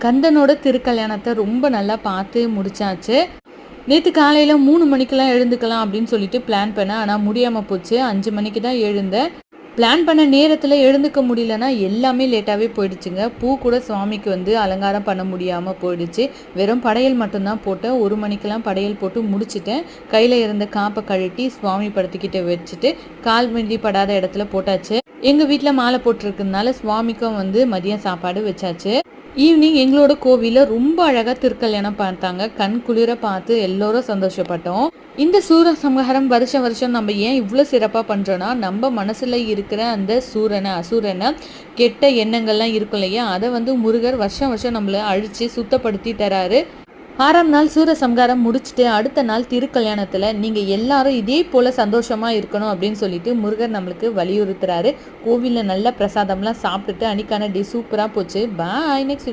கந்தனோட திருக்கல்யாணத்தை ரொம்ப நல்லா பார்த்து முடிச்சாச்சு. நேற்று காலையில் 3 மணிக்கெல்லாம் எழுந்துக்கலாம் அப்படின்னு சொல்லிட்டு பிளான் பண்ணேன். ஆனால் முடியாமல் போச்சு. 5 மணிக்கு தான் எழுந்தேன். பிளான் பண்ண நேரத்தில் எழுந்துக்க முடியலன்னா எல்லாமே லேட்டாகவே போயிடுச்சுங்க. பூ கூட சுவாமிக்கு அலங்காரம் பண்ண முடியாமல் போயிடுச்சு. வெறும் படையல் மட்டும்தான் போட்டேன். 1 மணிக்கெல்லாம் படையல் போட்டு முடிச்சிட்டேன். கையில் இருந்த காப்பை கழட்டி சுவாமி படத்துக்கிட்ட வச்சுட்டு கால் மிதி படாத இடத்துல போட்டாச்சு. எங்கள் வீட்டில் மாலை போட்டிருக்கிறதுனால சுவாமிக்கும் மதியம் சாப்பாடு வச்சாச்சு. ஈவினிங் எங்களோட கோவிலில் ரொம்ப அழகாக திருக்கல்யாணம் பார்த்தாங்க. கண் குளிர பார்த்து எல்லோரும் சந்தோஷப்பட்டோம். இந்த சூரசம்ஹாரம் வருஷம் நம்ம ஏன் இவ்வளோ சிறப்பாக பண்ணுறோன்னா, நம்ம மனசில் இருக்கிற அந்த அசுரனை கெட்ட எண்ணங்கள்லாம் இருக்கும் இல்லையா, அதை முருகர் வருஷம் நம்மளை அழித்து சுத்தப்படுத்தி தராரு. 6ஆம் நாள் சூரசம்ஹாரம் முடிச்சுட்டு அடுத்த நாள் திருக்கல்யாணத்தில் நீங்கள் எல்லாரும் இதே போல் சந்தோஷமாக இருக்கணும் அப்படின்னு சொல்லிட்டு முருகர் நம்மளுக்கு வலியுறுத்துறாரு. கோவிலில் நல்ல பிரசாதம்லாம் சாப்பிட்டுட்டு அன்றைக்கான டே சூப்பராக போச்சு. பாய். நெக்ஸ்ட்